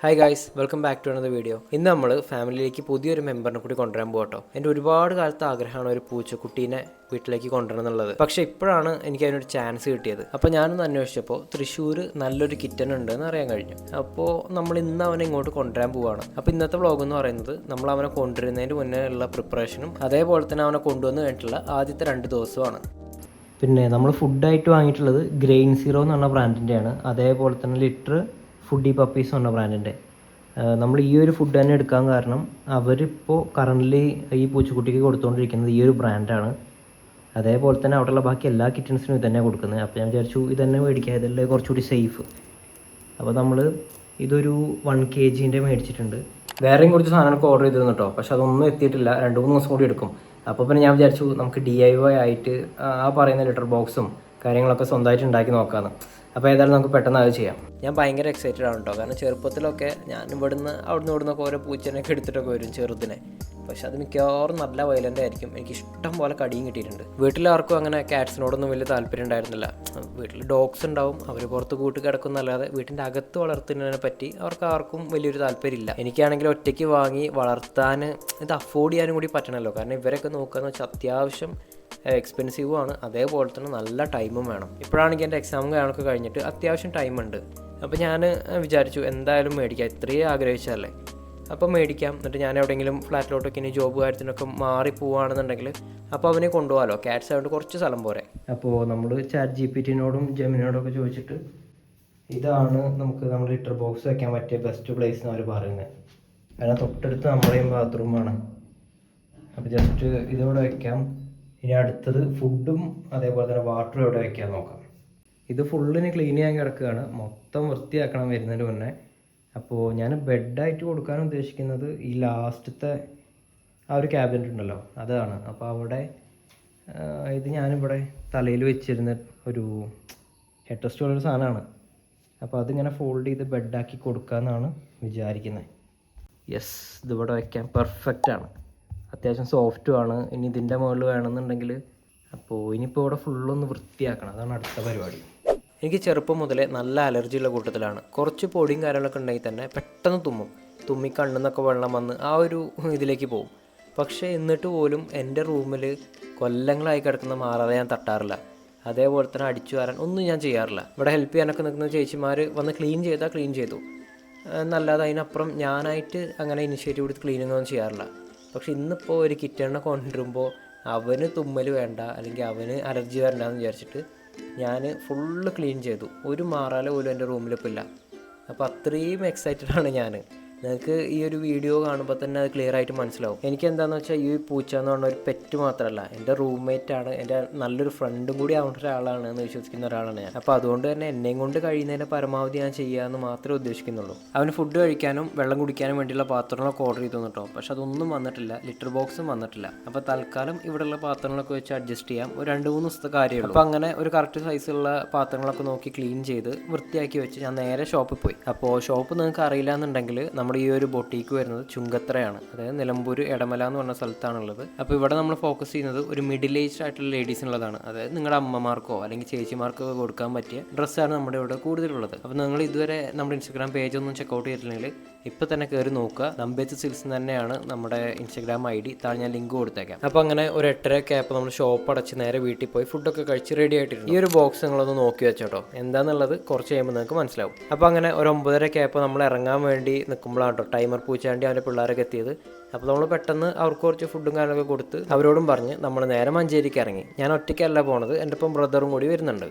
Hi guys, welcome back to another video. ഇന്ന് നമ്മൾ ഫാമിലിയിലേക്ക് പുതിയൊരു മെമ്പറിനെ കൂടി കൊണ്ടുവരാൻ പോകട്ടോ. എൻ്റെ ഒരുപാട് കാലത്തെ ആഗ്രഹമാണ് ഒരു പൂച്ചക്കുട്ടീനെ വീട്ടിലേക്ക് കൊണ്ടുവരണം എന്നുള്ളത്. പക്ഷേ ഇപ്പോഴാണ് എനിക്ക് അതിനൊരു ചാൻസ് കിട്ടിയത്. അപ്പോൾ ഞാനൊന്ന് അന്വേഷിച്ചപ്പോൾ തൃശ്ശൂർ നല്ലൊരു കിറ്റൻ ഉണ്ട് എന്ന് അറിയാൻ കഴിഞ്ഞു. അപ്പോൾ നമ്മൾ ഇന്ന് അവനെ ഇങ്ങോട്ട് കൊണ്ടുവരാൻ പോവുകയാണ്. അപ്പോൾ ഇന്നത്തെ വ്ളോഗ് എന്ന് പറയുന്നത് നമ്മൾ അവനെ കൊണ്ടുവരുന്നതിന് മുന്നേ ഉള്ള പ്രിപ്പറേഷനും അതേപോലെ തന്നെ അവനെ കൊണ്ടുവന്ന് കഴിഞ്ഞിട്ടുള്ള ആദ്യത്തെ 2 ദിവസമാണ്. പിന്നെ നമ്മൾ ഫുഡായിട്ട് വാങ്ങിയിട്ടുള്ളത് ഗ്രെയിൻ സീറോ എന്ന് പറഞ്ഞ ബ്രാൻഡിൻ്റെയാണ്. അതേപോലെ തന്നെ ലിറ്റർ ഫുഡി പപ്പീസ് എന്ന ബ്രാൻഡിൻ്റെ. നമ്മൾ ഈ ഒരു ഫുഡ് തന്നെ എടുക്കാൻ കാരണം അവരിപ്പോൾ കറൻ്റ്ലി ഈ പൂച്ചക്കുട്ടിക്ക് കൊടുത്തുകൊണ്ടിരിക്കുന്നത് ഈ ഒരു ബ്രാൻഡാണ്. അതേപോലെ തന്നെ അവിടെയുള്ള ബാക്കി എല്ലാ കിറ്റൻസിനും ഇത് തന്നെ കൊടുക്കുന്നത്. അപ്പോൾ ഞാൻ വിചാരിച്ചു ഇത് തന്നെ മേടിക്കുക, ഇതല്ലേ കുറച്ചുകൂടി സേഫ്. അപ്പോൾ നമ്മൾ ഇതൊരു 1 kg മേടിച്ചിട്ടുണ്ട്. വേറെയും കുറച്ച് സാധനങ്ങൾക്ക് ഓർഡർ ചെയ്തിരുന്നു കേട്ടോ, പക്ഷെ അതൊന്നും എത്തിയിട്ടില്ല. 2-3 ദിവസം കൂടി എടുക്കും. അപ്പോൾ പിന്നെ ഞാൻ വിചാരിച്ചു നമുക്ക് DIY ആയിട്ട് ആ പറയുന്ന ലിറ്റർ ബോക്സും കാര്യങ്ങളൊക്കെ സ്വന്തമായിട്ട് ഉണ്ടാക്കി നോക്കാമെന്ന്. അപ്പോൾ ഏതായാലും നമുക്ക് പെട്ടെന്ന് അത് ചെയ്യാം. ഞാൻ ഭയങ്കര എക്സൈറ്റഡ് ആണ് കേട്ടോ, കാരണം ചെറുപ്പത്തിലൊക്കെ ഞാൻ ഇവിടുന്ന് ഇവിടുന്നൊക്കെ ഓരോ പൂച്ചേനൊക്കെ എടുത്തിട്ടൊക്കെ വരും ചെറുതിനെ. പക്ഷെ അത് മിക്കവാറും നല്ല വയലൻ്റ് ആയിരിക്കും. എനിക്ക് ഇഷ്ടം പോലെ കടിയും കിട്ടിയിട്ടുണ്ട്. വീട്ടിലാർക്കും അങ്ങനെ കാറ്റ്സിനോടൊന്നും വലിയ താല്പര്യം ഉണ്ടായിരുന്നില്ല. വീട്ടിൽ ഡോഗ്സ് ഉണ്ടാവും, അവർ പുറത്ത് കൂട്ടി കിടക്കുന്നല്ലാതെ വീട്ടിൻ്റെ അകത്ത് വളർത്തുന്നതിനെ പറ്റി അവർക്ക് ആർക്കും വലിയൊരു താല്പര്യമില്ല. എനിക്കാണെങ്കിൽ ഒറ്റയ്ക്ക് വാങ്ങി വളർത്താൻ ഇത് അഫോർഡ് ചെയ്യാനും കൂടി പറ്റണമല്ലോ, കാരണം ഇവരൊക്കെ നോക്കുകയെന്ന് വെച്ചാൽ അത്യാവശ്യം എക്സ്പെൻസീവും ആണ്. അതേപോലെ തന്നെ നല്ല ടൈമും വേണം. ഇപ്പോഴാണെങ്കിൽ എൻ്റെ എക്സാമും കാര്യങ്ങളൊക്കെ കഴിഞ്ഞിട്ട് അത്യാവശ്യം ടൈമുണ്ട്. അപ്പോൾ ഞാൻ വിചാരിച്ചു എന്തായാലും മേടിക്കാം, ഇത്രയും ആഗ്രഹിച്ചതല്ലേ, അപ്പോൾ മേടിക്കാം. എന്നിട്ട് ഞാൻ എവിടെയെങ്കിലും ഫ്ലാറ്റിലോട്ടൊക്കെ ഇനി ജോബ് കാര്യത്തിനൊക്കെ മാറി പോവുകയാണെന്നുണ്ടെങ്കിൽ അപ്പോൾ അവനെ കൊണ്ടുപോകാമല്ലോ. കാറ്റ്സ് ആയതുകൊണ്ട് കുറച്ച് സ്ഥലം പോരെ. അപ്പോൾ നമ്മൾ ChatGPT-നോടും ജെമിനിയോടൊക്കെ ചോദിച്ചിട്ട് ഇതാണ് നമുക്ക് നമ്മുടെ ലിറ്റർ ബോക്സ് വയ്ക്കാൻ പറ്റിയ ബെസ്റ്റ് പ്ലേസ് എന്ന് അവർ പറയുന്നത്. കാരണം തൊട്ടടുത്ത് നമ്മുടെയും ബാത്റൂമാണ്. അപ്പോൾ ജസ്റ്റ് ഇതിവിടെ വയ്ക്കാം. ഇനി അടുത്തത് ഫുഡും അതേപോലെ തന്നെ വാട്ടറും എവിടെ വയ്ക്കാൻ നോക്കാം. ഇത് ഫുള്ളിന് ക്ലീൻ ചെയ്യാൻ കിടക്കുകയാണ്, മൊത്തം വൃത്തിയാക്കണം വരുന്നതിന് മുന്നേ. അപ്പോൾ ഞാൻ ബെഡായിട്ട് കൊടുക്കാൻ ഉദ്ദേശിക്കുന്നത് ഈ ലാസ്റ്റത്തെ ആ ഒരു ക്യാബിനറ്റ് ഉണ്ടല്ലോ, അതാണ്. അപ്പോൾ അവിടെ ഇത് ഞാനിവിടെ തലയിൽ വെച്ചിരുന്ന ഒരു ഹെഡ് റെസ്റ്റ് ഉള്ളൊരു സാധനമാണ്. അപ്പോൾ അതിങ്ങനെ ഫോൾഡ് ചെയ്ത് ബെഡാക്കി കൊടുക്കാമെന്നാണ് വിചാരിക്കുന്നത്. യെസ്, ഇതിവിടെ വയ്ക്കാൻ പെർഫെക്റ്റാണ്. അത്യാവശ്യം സോഫ്റ്റുമാണ്. ഇനി ഇതിൻ്റെ മുകളിൽ വേണമെന്നുണ്ടെങ്കിൽ അപ്പോൾ ഇനിയിപ്പോൾ ഇവിടെ ഫുള്ളൊന്ന് വൃത്തിയാക്കണം, അതാണ് അടുത്ത പരിപാടി. എനിക്ക് ചെറുപ്പം മുതലേ നല്ല അലർജിയുള്ള കൂട്ടത്തിലാണ്. കുറച്ച് പൊടിയും കാര്യങ്ങളൊക്കെ ഉണ്ടെങ്കിൽ തന്നെ പെട്ടെന്ന് തുമ്മി കണ്ണിന്നൊക്കെ വെള്ളം വന്ന് ആ ഒരു ഇതിലേക്ക് പോകും. പക്ഷേ എന്നിട്ട് പോലും എൻ്റെ റൂമിൽ കൊല്ലങ്ങളായി കിടക്കുന്ന മാറാതെ ഞാൻ തട്ടാറില്ല. അതേപോലെ തന്നെ അടിച്ചു വാരാൻ ഒന്നും ഞാൻ ചെയ്യാറില്ല. ഇവിടെ ഹെൽപ്പ് ചെയ്യാനൊക്കെ നിൽക്കുന്ന ചേച്ചിമാർ വന്ന് ക്ലീൻ ചെയ്തു എന്നല്ലാതെ അതിനപ്പുറം ഞാനായിട്ട് അങ്ങനെ ഇനിഷ്യേറ്റീവ് എടുത്ത് ക്ലീനിങ്ങൊന്നും ചെയ്യാറില്ല. പക്ഷെ ഇന്നിപ്പോൾ ഒരു കിറ്റണിനെ കൊണ്ടുവരുമ്പോൾ അവന് തുമ്മൽ വേണ്ട, അല്ലെങ്കിൽ അവന് അലർജി വരണ്ടെന്ന് വിചാരിച്ചിട്ട് ഞാൻ ഫുള്ള് ക്ലീൻ ചെയ്തു. ഒരു മാറാല പോലും എൻ്റെ റൂമിലിപ്പോൾ ഇല്ല. അപ്പോൾ അത്രയും എക്സൈറ്റഡാണ് ഞാൻ. നിങ്ങൾക്ക് ഈ ഒരു വീഡിയോ കാണുമ്പോൾ തന്നെ അത് ക്ലിയർ ആയിട്ട് മനസ്സിലാവും. എനിക്ക് എന്താണെന്ന് വെച്ചാൽ ഈ പൂച്ച എന്ന് പറഞ്ഞ ഒരു പെറ്റ് മാത്രമല്ല, എൻ്റെ റൂംമേറ്റാണ്, എൻ്റെ നല്ലൊരു ഫ്രണ്ടും കൂടി ആവേണ്ട ഒരാളാണ് എന്ന് വിശ്വസിക്കുന്ന ഒരാളാണ് ഞാൻ. അപ്പോൾ അതുകൊണ്ട് തന്നെ എന്നെയും കൊണ്ട് കഴിയുന്നതിൻ്റെ പരമാവധി ഞാൻ ചെയ്യാമെന്ന് മാത്രമേ ഉദ്ദേശിക്കുന്നുള്ളൂ. അവന് ഫുഡ് കഴിക്കാനും വെള്ളം കുടിക്കാനും വേണ്ടിയുള്ള പാത്രങ്ങളൊക്കെ ഓർഡർ ചെയ്തു കേട്ടോ, പക്ഷെ അതൊന്നും വന്നിട്ടില്ല, ലിറ്റർ ബോക്സും വന്നിട്ടില്ല. അപ്പോൾ തൽക്കാലം ഇവിടെയുള്ള പാത്രങ്ങളൊക്കെ വെച്ച് അഡ്ജസ്റ്റ് ചെയ്യാം. ഒരു 2-3 ദിവസത്തെ കാര്യമുള്ളൂ. അപ്പോൾ അങ്ങനെ ഒരു കറക്റ്റ് സൈസുള്ള പാത്രങ്ങളൊക്കെ നോക്കി ക്ലീൻ ചെയ്ത് വൃത്തിയാക്കി വെച്ച് ഞാൻ നേരെ ഷോപ്പിൽ പോയി. അപ്പോൾ ഷോപ്പ് നിങ്ങൾക്ക് അറിയില്ല എന്നുണ്ടെങ്കിൽ നമ്മുടെ ഈ ഒരു ബൊട്ടീക്ക് വരുന്നത് ചുങ്കത്തറയാണ്, അതായത് നിലമ്പൂർ എടമല എന്ന് പറഞ്ഞ സ്ഥലത്താണുള്ളത്. അപ്പോൾ ഇവിടെ നമ്മൾ ഫോക്കസ് ചെയ്യുന്നത് ഒരു മിഡിൽ ഏജ്ഡ് ആയിട്ടുള്ള ലേഡീസിനുള്ളതാണ്. അതായത് നിങ്ങളുടെ അമ്മമാർക്കോ അല്ലെങ്കിൽ ചേച്ചിമാർക്കോ കൊടുക്കാൻ പറ്റിയ ഡ്രസ്സാണ് നമ്മുടെ ഇവിടെ കൂടുതലുള്ളത്. അപ്പോൾ നിങ്ങൾ ഇതുവരെ നമ്മുടെ ഇൻസ്റ്റാഗ്രാം പേജ് ഒന്നും ചെക്കൗട്ട് ചെയ്തിട്ടില്ലെങ്കിൽ ഇപ്പോൾ തന്നെ കയറി നോക്കുക. നമ്പേച്ച് സിൽസ് തന്നെയാണ് നമ്മുടെ ഇൻസ്റ്റാഗ്രാം ID. താഴെ ഞാൻ ലിങ്ക് കൊടുത്തേക്കാം. അപ്പോൾ അങ്ങനെ ഒരു 8:30 ആയപ്പോൾ നമ്മൾ ഷോപ്പ് അടച്ച് നേരെ വീട്ടിൽ പോയി ഫുഡൊക്കെ കഴിച്ച് റെഡി ആയിട്ടിരുന്നു. ഈ ഒരു ബോക്സ് നിങ്ങളൊന്ന് നോക്കി വെച്ചോട്ടോ, എന്താണെന്നുള്ളത് കുറച്ച് കഴിയുമ്പോൾ നിങ്ങൾക്ക് മനസ്സിലാവും. അപ്പോൾ അങ്ങനെ ഒരു 9:30 ആയപ്പോൾ നമ്മൾ ഇറങ്ങാൻ വേണ്ടി നിൽക്കുമ്പോഴാണ് കേട്ടോ ടൈമർ പൂച്ചാണ്ടി അവൻ്റെ പിള്ളേരൊക്കെ എത്തിയത്. അപ്പോൾ നമ്മൾ പെട്ടെന്ന് അവർക്ക് കുറച്ച് ഫുഡും കാര്യങ്ങളൊക്കെ കൊടുത്ത് അവരോടും പറഞ്ഞ് നമ്മൾ നേരെ മഞ്ചേരിക്ക് ഇറങ്ങി. ഞാൻ ഒറ്റയ്ക്കല്ല പോണത്, എൻ്റെ ഒപ്പം ബ്രദറും കൂടി വരുന്നുണ്ട്.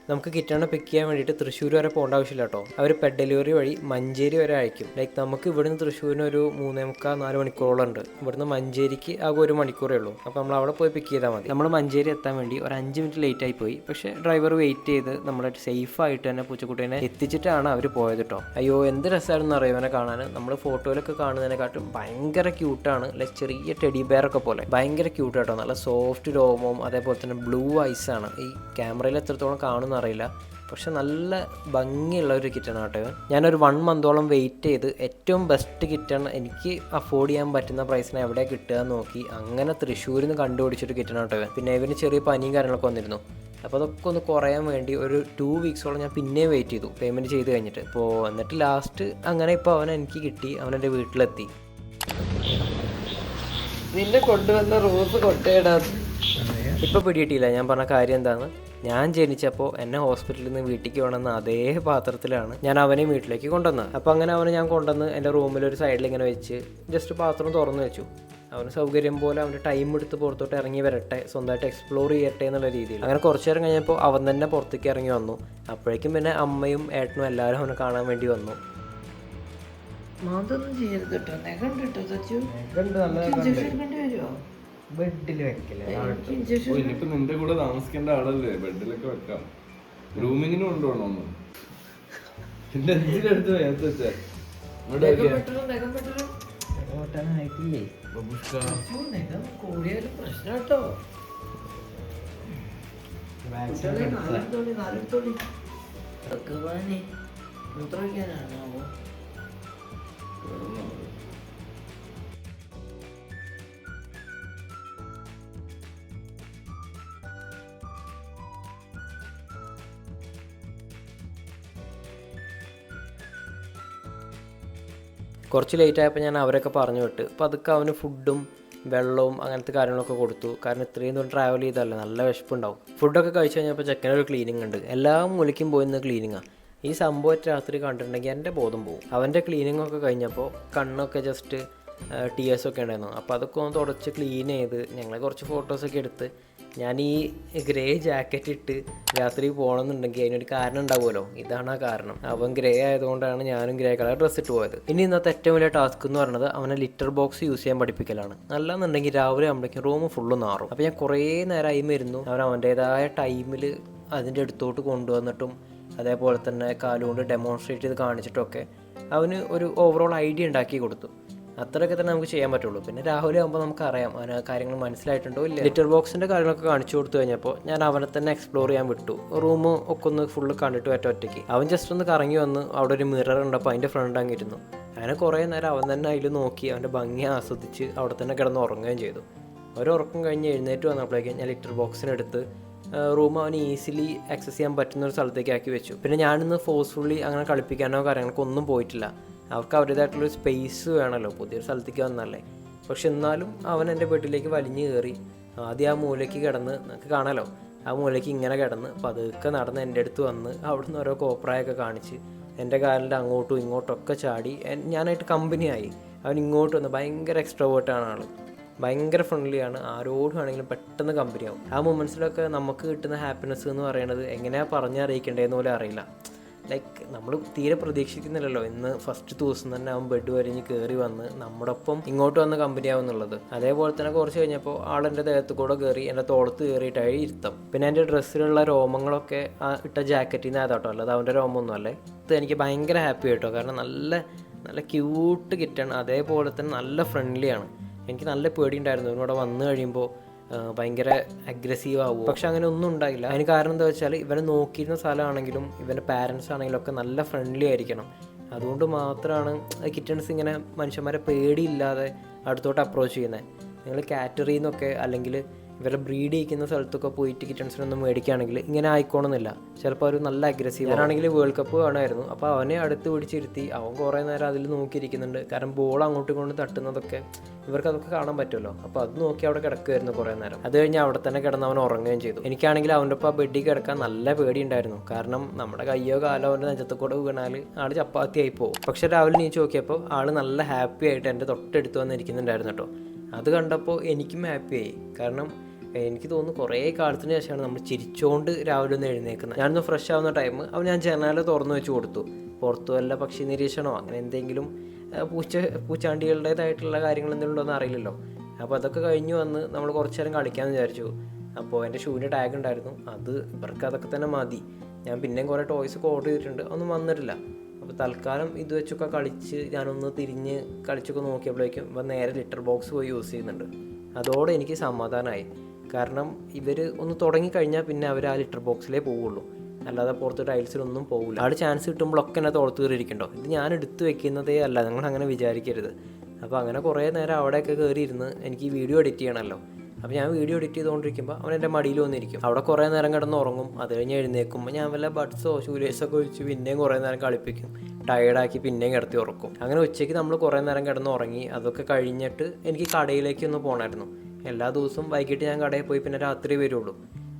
നമുക്ക് കിറ്റണിനെ പിക്ക് ചെയ്യാൻ വേണ്ടിയിട്ട് തൃശ്ശൂർ വരെ പോകേണ്ട ആവശ്യമില്ല കേട്ടോ. അവർ പെഡ് ഡെലിവറി വഴി മഞ്ചേരി വരെ അയക്കും. ലൈക്ക് നമുക്ക് ഇവിടുന്ന് തൃശ്ശൂരിന് ഒരു 3-4 മണിക്കൂറോളം ഉണ്ട്. ഇവിടുന്ന് മഞ്ചേരിക്ക് ആകെ 1 മണിക്കൂറേ ഉള്ളൂ. അപ്പോൾ നമ്മൾ അവിടെ പോയി പിക്ക് ചെയ്താൽ മതി. നമ്മൾ മഞ്ചേരി എത്താൻ വേണ്ടി ഒരു 5 മിനിറ്റ് ലേറ്റ് ആയി പോയി. പക്ഷേ ഡ്രൈവർ വെയിറ്റ് ചെയ്ത് നമ്മളെ സേഫായിട്ട് തന്നെ പൂച്ചക്കുട്ടീനെ എത്തിച്ചിട്ടാണ് അവർ പോയത് കേട്ടോ. അയ്യോ എന്ത് രസമായിരുന്നു അറിയാം അവനെ കാണാൻ. നമ്മൾ ഫോട്ടോയിലൊക്കെ കാണുന്നതിനെക്കാട്ടും ഭയങ്കര ക്യൂട്ടാണ്. ലൈക്ക് ചെറിയ ടെഡി ബെയറൊക്കെ പോലെ ഭയങ്കര ക്യൂട്ട് കേട്ടോ. നല്ല സോഫ്റ്റ് രോമവും അതേപോലെ തന്നെ ബ്ലൂ ഐസാണ്. ഈ ക്യാമറയിൽ എത്രത്തോളം കാണുന്ന അറിയില്ല, പക്ഷെ നല്ല ഭംഗിയുള്ള ഒരു കിറ്റൺ ആട്ടോ ഇവൻ. ഞാനൊരു 1 മന്തോളം വെയിറ്റ് ചെയ്ത് ഏറ്റവും ബെസ്റ്റ് കിറ്റൺ എനിക്ക് അഫോർഡ് ചെയ്യാൻ പറ്റുന്ന പ്രൈസിന് എവിടെ കിട്ടുക എന്ന് നോക്കി അങ്ങനെ തൃശ്ശൂരിൽ നിന്ന് കണ്ടുപിടിച്ചൊരു കിറ്റൺ ആട്ടോ ഇവൻ. പിന്നെ ഇവന് ചെറിയ പനിയും കാര്യങ്ങളൊക്കെ വന്നിരുന്നു. അപ്പോൾ അതൊക്കെ ഒന്ന് കുറയാൻ വേണ്ടി ഒരു 2 വീക്സോളം ഞാൻ പിന്നെയും വെയിറ്റ് ചെയ്തു പേയ്മെൻറ്റ് ചെയ്ത് കഴിഞ്ഞിട്ട്. അപ്പോൾ എന്നിട്ട് ലാസ്റ്റ് അങ്ങനെ ഇപ്പോൾ അവൻ എനിക്ക് കിട്ടി, അവനെൻ്റെ വീട്ടിലെത്തി. നിന്നെ കൊണ്ടുവന്ന റോസ് കൊട്ടയിടാ. ഇപ്പോൾ പിടിയിട്ടില്ല ഞാൻ പറഞ്ഞ കാര്യം എന്താണ്. ഞാൻ ജനിച്ചപ്പോൾ എന്നെ ഹോസ്പിറ്റലിൽ നിന്ന് വീട്ടിലേക്ക് കൊണ്ടുവന്ന അതേ പാത്രത്തിലാണ് ഞാൻ അവനെ വീട്ടിലേക്ക് കൊണ്ടുവന്നത്. അപ്പോൾ അങ്ങനെ അവനെ ഞാൻ കൊണ്ടുവന്ന് എൻ്റെ റൂമിൽ ഒരു സൈഡിൽ ഇങ്ങനെ വെച്ച് ജസ്റ്റ് പാത്രം തുറന്നു വെച്ചു. അവന് സൗകര്യം പോലെ അവൻ്റെ ടൈം എടുത്ത് പുറത്തോട്ട് ഇറങ്ങി വരട്ടെ, സ്വന്തമായിട്ട് എക്സ്പ്ലോർ ചെയ്യട്ടെ എന്നുള്ള രീതിയിൽ. അങ്ങനെ കുറച്ച് നേരം കഴിഞ്ഞപ്പോൾ അവൻ തന്നെ പുറത്തേക്ക് ഇറങ്ങി വന്നു. അപ്പോഴേക്കും പിന്നെ അമ്മയും ഏട്ടനും എല്ലാവരും അവനെ കാണാൻ വേണ്ടി വന്നു. ഇനിയിപ്പോ നിന്റെ കൂടെ താമസിക്കേണ്ട ആളല്ലേ, ബെഡിലൊക്കെ വെക്കാം. ഗ്രൂമിങ്ങിന് കൊണ്ടുപോകണമെന്ന് പിന്നെ എന്തിനെടുത്ത് വേഗത്ത് വെച്ചേ. പ്രശ്നട്ടോ മൂത്രമൊഴിക്കാനാണോ? കുറച്ച് ലേറ്റ് ആയപ്പോൾ ഞാൻ അവരൊക്കെ പറഞ്ഞു വിട്ട്. അപ്പോൾ അതൊക്കെ അവന് ഫുഡും വെള്ളവും അങ്ങനത്തെ കാര്യങ്ങളൊക്കെ കൊടുത്തു. കാരണം ഇത്രയും ദൂരം ട്രാവൽ ചെയ്തല്ലേ, നല്ല വിശപ്പുണ്ടാവും. ഫുഡൊക്കെ കഴിച്ച് കഴിഞ്ഞപ്പോൾ ചെക്കനൊരു ക്ലീനിങ് ഉണ്ട്. എല്ലാ മൂലയ്ക്കും പോയിന്ന് ക്ലീനിങ്ങാണ്. ഈ സംഭവം രാത്രി കണ്ടിട്ടുണ്ടെങ്കിൽ എൻ്റെ ബോധം പോകും. അവൻ്റെ ക്ലീനിങ്ങൊക്കെ കഴിഞ്ഞപ്പോൾ കണ്ണൊക്കെ ജസ്റ്റ് ടീയേഴ്സൊക്കെ ഉണ്ടായിരുന്നു. അപ്പോൾ അതൊക്കെ ഒന്ന് തുടച്ച് ക്ലീൻ ചെയ്ത് ഞങ്ങൾ കുറച്ച് ഫോട്ടോസൊക്കെ എടുത്ത് ഞാൻ ഈ ഗ്രേ ജാക്കറ്റ് ഇട്ട് രാത്രി പോകണമെന്നുണ്ടെങ്കിൽ അതിനൊരു കാരണം ഉണ്ടാവുമല്ലോ. ഇതാണ് ആ കാരണം. അവൻ ഗ്രേ ആയതുകൊണ്ടാണ് ഞാനും ഗ്രേ കളർ ഡ്രസ്സ് ഇട്ട് പോയത്. ഇനി ഇന്നത്തെ ഏറ്റവും വലിയ ടാസ്ക് എന്ന് പറയുന്നത് അവനെ ലിറ്റർ ബോക്സ് യൂസ് ചെയ്യാൻ പഠിപ്പിക്കലാണ്. നല്ലതെന്നുണ്ടെങ്കിൽ രാവിലെ ആകുമ്പോഴേക്കും റൂം ഫുള്ള് നാറും. അപ്പോൾ ഞാൻ കുറേ നേരമായി വരുന്നു അവൻ്റേതായ ടൈമിൽ അതിൻ്റെ അടുത്തോട്ട് കൊണ്ടുവന്നിട്ടും അതേപോലെ തന്നെ കാലുകൊണ്ട് ഡെമോൺസ്ട്രേറ്റ് ചെയ്ത് കാണിച്ചിട്ടൊക്കെ അവന് ഒരു ഓവറോൾ ഐഡിയ ഉണ്ടാക്കി കൊടുത്തു. അത്രയൊക്കെ തന്നെ നമുക്ക് ചെയ്യാൻ പറ്റുള്ളൂ. പിന്നെ രാവിലെ ആകുമ്പോൾ നമുക്കറിയാം അവന് കാര്യങ്ങൾ മനസ്സിലായിട്ടുണ്ടോ ഇല്ല. ലിറ്റർ ബോക്സിൻ്റെ കാര്യങ്ങളൊക്കെ കാണിച്ചു കൊടുത്തു കഴിഞ്ഞപ്പോൾ ഞാൻ അവനെ തന്നെ എക്സ്പ്ലോർ ചെയ്യാൻ വിട്ടു. റൂം ഒക്കെ ഒന്ന് ഫുള്ള് കണ്ടിട്ട് ഒറ്റയ്ക്ക് അവൻ ജസ്റ്റ് ഒന്ന് കറങ്ങി വന്ന് അവിടെ ഒരു മിറർ ഉണ്ടപ്പോൾ അതിൻ്റെ ഫ്രണ്ട് അങ്ങിരുന്നു. അങ്ങനെ കുറേ നേരം അവൻ തന്നെ അതിൽ നോക്കി അവൻ്റെ ഭംഗി ആസ്വദിച്ച് അവിടെ തന്നെ കിടന്ന് ഉറങ്ങുകയും ചെയ്തു. ഉറക്കം കഴിഞ്ഞ് എഴുന്നേറ്റ് വന്നപ്പോഴേക്കും ഞാൻ ലിറ്റർ ബോക്സിനെടുത്ത് റൂം അവന് ഈസിലി ആക്സസ് ചെയ്യാൻ പറ്റുന്ന ഒരു സ്ഥലത്തേക്ക് ആക്കി വെച്ചു. പിന്നെ ഞാനിന്ന് ഫോഴ്സ്ഫുള്ളി അങ്ങനെ കളിപ്പിക്കാനോ കാര്യങ്ങൾക്കോ ഒന്നും പോയിട്ടില്ല. അവർക്ക് അവരുടേതായിട്ടുള്ളൊരു സ്പേസ് വേണമല്ലോ, പുതിയൊരു സ്ഥലത്തേക്ക് വന്നല്ലേ. പക്ഷെ എന്നാലും അവൻ എൻ്റെ വീട്ടിലേക്ക് വലിഞ്ഞു കയറി ആദ്യം ആ മൂലയ്ക്ക് കിടന്ന്, നമുക്ക് കാണാമല്ലോ, ആ മൂലയ്ക്ക് ഇങ്ങനെ കിടന്ന് പതുക്കെ നടന്ന് എൻ്റെ അടുത്ത് വന്ന് അവിടെ നിന്ന് ഓരോ കോപ്രായൊക്കെ കാണിച്ച് എൻ്റെ കാലിൻ്റെ അങ്ങോട്ടും ഇങ്ങോട്ടൊക്കെ ചാടി ഞാനായിട്ട് കമ്പനിയായി. അവൻ ഇങ്ങോട്ട് വന്ന് ഭയങ്കര എക്സ്ട്രോവേർട്ടാണ് ആൾ, ഭയങ്കര ഫ്രണ്ട്ലിയാണ്, ആരോടും ആണെങ്കിലും പെട്ടെന്ന് കമ്പനിയാവും. ആ മൊമെൻറ്റ്സിലൊക്കെ നമുക്ക് കിട്ടുന്ന ഹാപ്പിനെസ് എന്ന് പറയുന്നത് എങ്ങനെയാണ് പറഞ്ഞറിയിക്കേണ്ടതെന്ന് പോലും അറിയില്ല. ലൈക്ക് നമ്മൾ തീരെ പ്രതീക്ഷിക്കുന്നില്ലല്ലോ ഇന്ന് ഫസ്റ്റ് ദിവസം തന്നെ അവൻ ബെഡ് വരിഞ്ഞ് കയറി വന്ന് നമ്മുടെ ഒപ്പം ഇങ്ങോട്ട് വന്ന് കമ്പനിയാവും എന്നുള്ളത്. അതേപോലെ തന്നെ കുറച്ച് കഴിഞ്ഞപ്പോൾ ആളെൻ്റെ ദേഹത്ത് കൂടെ കയറി എൻ്റെ തോളത്ത് കയറിയിട്ടായി ഇരുത്തം. പിന്നെ എൻ്റെ ഡ്രസ്സിലുള്ള രോമങ്ങളൊക്കെ ആ ഇട്ട ജാക്കറ്റിൽ നിന്ന് ആയതാട്ടോ, അല്ലാതെ അവൻ്റെ രോമമൊന്നും അല്ലേ. ഇത് എനിക്ക് ഭയങ്കര ഹാപ്പി ആയിട്ടോ, കാരണം നല്ല ക്യൂട്ട് കിറ്റാണ്, അതേപോലെ തന്നെ നല്ല ഫ്രണ്ട്ലിയാണ്. എനിക്ക് നല്ല പേടിയുണ്ടായിരുന്നു ഇവനോട് വന്നു കഴിയുമ്പോൾ ഭയങ്കര അഗ്രസീവ് ആവുമോ. പക്ഷെ അങ്ങനെ ഒന്നും ഉണ്ടായില്ല. അതിന് കാരണം എന്താ വെച്ചാൽ ഇവനെ നോക്കിയിരുന്ന സ്ഥലമാണെങ്കിലും ഇവൻ്റെ പാരൻസ് ആണെങ്കിലും ഒക്കെ നല്ല ഫ്രണ്ട്ലി ആയിരിക്കണം. അതുകൊണ്ട് മാത്രമാണ് കിറ്റൺസ് ഇങ്ങനെ മനുഷ്യന്മാരെ പേടിയില്ലാതെ അടുത്തോട്ട് അപ്രോച്ച് ചെയ്യുന്നത്. നിങ്ങൾ കാറ്ററിയിൽ നിന്നൊക്കെ അല്ലെങ്കിൽ ഇവരെ ബ്രീഡ് ചെയ്യിക്കുന്ന സ്ഥലത്തൊക്കെ പോയിട്ട് കിറ്റൺസിനൊന്നും മേടിക്കുകയാണെങ്കിൽ ഇങ്ങനെ ആയിക്കോണമെന്നില്ല. ചിലപ്പോൾ അവർ നല്ല അഗ്രസീവ്. ഞാനാണെങ്കിൽ വേൾഡ് കപ്പ് കാണുമായിരുന്നു. അപ്പോൾ അവനെ അടുത്ത് പിടിച്ചിരുത്തി അവൻ കുറേ നേരം അതിൽ നോക്കിയിരിക്കുന്നുണ്ട്. കാരണം ബോൾ അങ്ങോട്ടും ഇങ്ങോട്ടും തട്ടുന്നതൊക്കെ ഇവർക്കതൊക്കെ കാണാൻ പറ്റുമല്ലോ. അപ്പോൾ അത് നോക്കി അവിടെ കിടക്കുമായിരുന്നു കുറേ നേരം. അത് കഴിഞ്ഞ് അവിടെ തന്നെ കിടന്ന് അവൻ ഉറങ്ങുകയും ചെയ്തു. എനിക്കാണെങ്കിൽ അവൻ്റെ ഒപ്പം ആ ബെഡിൽ കിടക്കാൻ നല്ല പേടിയുണ്ടായിരുന്നു. കാരണം നമ്മുടെ കയ്യോ കാലോ അവൻ്റെ നെഞ്ചത്ത് കൂടെ വീണാൽ ആൾ ചപ്പാത്തി ആയി പോകും. പക്ഷെ രാവിലെ നീച്ച് നോക്കിയപ്പോൾ ആൾ നല്ല ഹാപ്പി ആയിട്ട് എൻ്റെ തൊട്ടടുത്ത് വന്നിരിക്കുന്നുണ്ടായിരുന്നു കേട്ടോ. അത് കണ്ടപ്പോൾ എനിക്കും ഹാപ്പിയായി. കാരണം എനിക്ക് തോന്നുന്നു കുറേ കാലത്തിന് ശേഷമാണ് നമ്മൾ ചിരിച്ചുകൊണ്ട് രാവിലെ ഒന്ന് എഴുന്നേക്കുന്നത്. ഞാനൊന്ന് ഫ്രഷ് ആവുന്ന ടൈം ഞാൻ ജനാല തുറന്നു വെച്ച് കൊടുത്തു. പുറത്തു വല്ല പക്ഷി നിരീക്ഷണമോ അങ്ങനെ എന്തെങ്കിലും പൂച്ചാണ്ടികളുടേതായിട്ടുള്ള കാര്യങ്ങൾ എന്തെങ്കിലും ഉണ്ടോയെന്ന് അറിയില്ലല്ലോ. അപ്പോൾ അതൊക്കെ കഴിഞ്ഞ് വന്ന് നമ്മൾ കുറച്ച് നേരം കളിക്കാമെന്ന് വിചാരിച്ചു. അപ്പോൾ എൻ്റെ ഷൂവിൻ്റെ ടാഗ് ഉണ്ടായിരുന്നു, അത് ഇവർക്ക് അതൊക്കെ തന്നെ മതി. ഞാൻ പിന്നെയും കുറേ ടോയ്സൊക്കെ ഓർഡർ ചെയ്തിട്ടുണ്ട്, ഒന്നും വന്നിട്ടില്ല. അപ്പോൾ തൽക്കാലം ഇത് വെച്ചൊക്കെ കളിച്ച് ഞാനൊന്ന് തിരിഞ്ഞ് കളിച്ചൊക്കെ നോക്കിയപ്പോഴേക്കും ഇവ നേരെ ലിറ്റർ ബോക്സ് പോയി യൂസ് ചെയ്യുന്നുണ്ട്. അതോടെ എനിക്ക് സമാധാനമായി. കാരണം ഇവർ ഒന്ന് തുടങ്ങിക്കഴിഞ്ഞാൽ പിന്നെ അവർ ആ ലിറ്റർ ബോക്സിലേ പോവുള്ളൂ, അല്ലാതെ പുറത്ത് ടൈൽസിലൊന്നും പോകില്ല. അവിടെ ചാൻസ് കിട്ടുമ്പോഴൊക്കെ എന്നെ തോളത്ത് കയറിയിരിക്കണ്ടോ. ഇത് ഞാൻ എടുത്ത് വെക്കുന്നതേ അല്ല, നിങ്ങൾ അങ്ങനെ വിചാരിക്കരുത്. അപ്പോൾ അങ്ങനെ കുറേ നേരം അവിടെയൊക്കെ കയറിയിരുന്ന് എനിക്ക് ഈ വീഡിയോ എഡിറ്റ് ചെയ്യണമല്ലോ. അപ്പോൾ ഞാൻ വീഡിയോ എഡിറ്റ് ചെയ്തുകൊണ്ടിരിക്കുമ്പോൾ അവൻ എൻ്റെ മടിയിൽ വന്നിരിക്കും. അവിടെ കുറേ നേരം കിടന്ന് ഉറങ്ങും. അത് കഴിഞ്ഞ് എഴുന്നേൽക്കുമ്പോൾ ഞാൻ വല്ല ബഡ്സോ ഷൂലേസൊക്കെ ഒഴിച്ച് പിന്നെയും കുറേ നേരം കളിപ്പിക്കും. ടയേർഡാക്കി പിന്നെയും കിടത്തി ഉറക്കും. അങ്ങനെ ഉച്ചയ്ക്ക് നമ്മൾ കുറേ നേരം കിടന്ന് ഉറങ്ങി. അതൊക്കെ കഴിഞ്ഞിട്ട് എനിക്ക് കടയിലേക്കൊന്ന് പോകണമായിരുന്നു. എല്ലാ ദിവസവും വൈകിട്ട് ഞാൻ കടയിൽ പോയി പിന്നെ രാത്രി വരുള്ളൂ.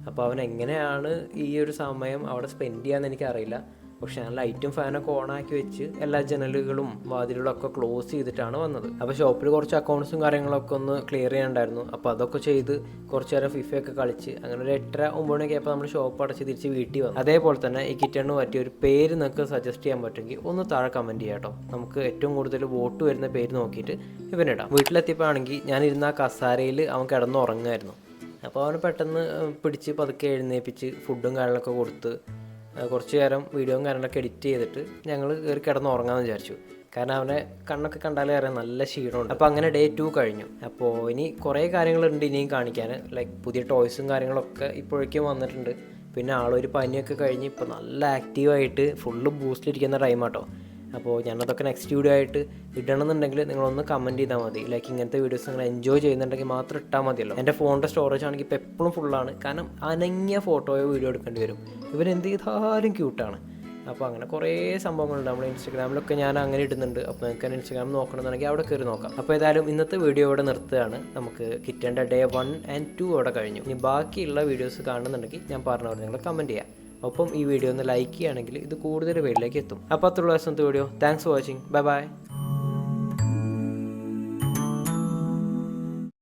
അപ്പോൾ അവൻ എങ്ങനെയാണ് ഈ ഒരു സമയം അവിടെ സ്പെൻഡ് ചെയ്യാമെന്ന് എനിക്കറിയില്ല. പക്ഷെ ഞാൻ ലൈറ്റും ഫാനൊക്കെ ഓണാക്കി വെച്ച് എല്ലാ ജനലുകളും വാതിലുകളൊക്കെ ക്ലോസ് ചെയ്തിട്ടാണ് വന്നത്. അപ്പോൾ ഷോപ്പിൽ കുറച്ച് അക്കൗണ്ട്സും കാര്യങ്ങളൊക്കെ ഒന്ന് ക്ലിയർ ചെയ്യാനുണ്ടായിരുന്നു. അപ്പോൾ അതൊക്കെ ചെയ്ത് കുറച്ച് നേരം ഫിഫയൊക്കെ കളിച്ച് അങ്ങനെ ഒരു 8:30-9 മണിയൊക്കെ ആയപ്പോൾ നമ്മൾ ഷോപ്പ് അടച്ച് തിരിച്ച് വീട്ടിൽ വന്നു. അതേപോലെ തന്നെ ഈ കിറ്റണിന് പറ്റിയ ഒരു പേര് നിങ്ങൾക്ക് സജസ്റ്റ് ചെയ്യാൻ പറ്റുമെങ്കിൽ ഒന്ന് താഴെ കമൻറ്റ് ചെയ്യാം കേട്ടോ. നമുക്ക് ഏറ്റവും കൂടുതൽ വോട്ട് വരുന്ന പേര് നോക്കിയിട്ട് ഇവനിടാം. വീട്ടിലെത്തിയപ്പോൾ ആണെങ്കിൽ ഞാനിരുന്ന ആ കസാരയിൽ അവൻ കിടന്നുറങ്ങുമായിരുന്നു. അപ്പോൾ അവനെ പെട്ടെന്ന് പിടിച്ച് പതുക്കെ എഴുന്നേൽപ്പിച്ച് ഫുഡും കാര്യങ്ങളൊക്കെ കൊടുത്ത് കുറച്ച് നേരം വീഡിയോയും കാര്യങ്ങളൊക്കെ എഡിറ്റ് ചെയ്തിട്ട് ഞങ്ങൾ കയറി കിടന്ന് ഉറങ്ങാമെന്ന് വിചാരിച്ചു. കാരണം അവനെ കണ്ണൊക്കെ കണ്ടാലേ അറിയാം നല്ല ക്ഷീണമുണ്ട്. അപ്പോൾ അങ്ങനെ ഡേ 2 കഴിഞ്ഞു. അപ്പോൾ ഇനി കുറേ കാര്യങ്ങളുണ്ട് ഇനിയും കാണിക്കാൻ. ലൈക്ക് പുതിയ ടോയ്സും കാര്യങ്ങളൊക്കെ ഇപ്പോഴേക്കും വന്നിട്ടുണ്ട്. പിന്നെ ആളൊരു പനിയൊക്കെ കഴിഞ്ഞ് ഇപ്പോൾ നല്ല ആക്റ്റീവായിട്ട് ഫുള്ള് ബൂസ്റ്റിലിരിക്കുന്ന ടൈമാട്ടോ. അപ്പോൾ ഞാനതൊക്കെ നെക്സ്റ്റ് വീഡിയോ ആയിട്ട് ഇടണമെന്നുണ്ടെങ്കിൽ നിങ്ങളൊന്ന് കമൻറ്റ് ചെയ്താൽ മതി. ലൈക്ക് ഇങ്ങനത്തെ വീഡിയോസ് നിങ്ങൾ എൻജോയ് ചെയ്യുന്നുണ്ടെങ്കിൽ മാത്രം ഇട്ടാൽ മതിയല്ലോ. എൻ്റെ ഫോണിൻ്റെ സ്റ്റോറേജ് ആണെങ്കിൽ ഇപ്പോൾ എപ്പോഴും ഫുള്ളാണ്. കാരണം അനങ്ങിയ ഫോട്ടോയോ വീഡിയോ എടുക്കേണ്ടി വരും. ഇവരെന്ത് ചെയ്താലും ക്യൂട്ടാണ്. അപ്പോൾ അങ്ങനെ കുറേ സംഭവങ്ങളുണ്ട്. നമ്മുടെ ഇൻസ്റ്റാഗ്രാമിലൊക്കെ ഞാൻ അങ്ങനെ ഇടുന്നുണ്ട്. അപ്പോൾ നിങ്ങൾക്ക് എൻ്റെ ഇൻസ്റ്റാഗ്രാം നോക്കണമെന്നുണ്ടെങ്കിൽ അവിടെ കയറി നോക്കാം. അപ്പോൾ ഏതായാലും ഇന്നത്തെ വീഡിയോ ഇവിടെ നിർത്തുകയാണ്. നമുക്ക് കിറ്റേണ്ട ഡേ 1 and 2 അവിടെ കഴിഞ്ഞു. ഇനി ബാക്കിയുള്ള വീഡിയോസ് കാണുന്നുണ്ടെങ്കിൽ ഞാൻ പറഞ്ഞവർ നിങ്ങൾ കമൻറ്റ് ചെയ്യാം. ഒപ്പം ഈ വീഡിയോ ഒന്ന് ലൈക്ക് ചെയ്യുകയാണെങ്കിൽ ഇത് കൂടുതൽ പേരിലേക്ക് എത്തും. അപ്പോൾ അത്രയുള്ള ദിവസത്തെ video. Thanks for watching. Bye bye.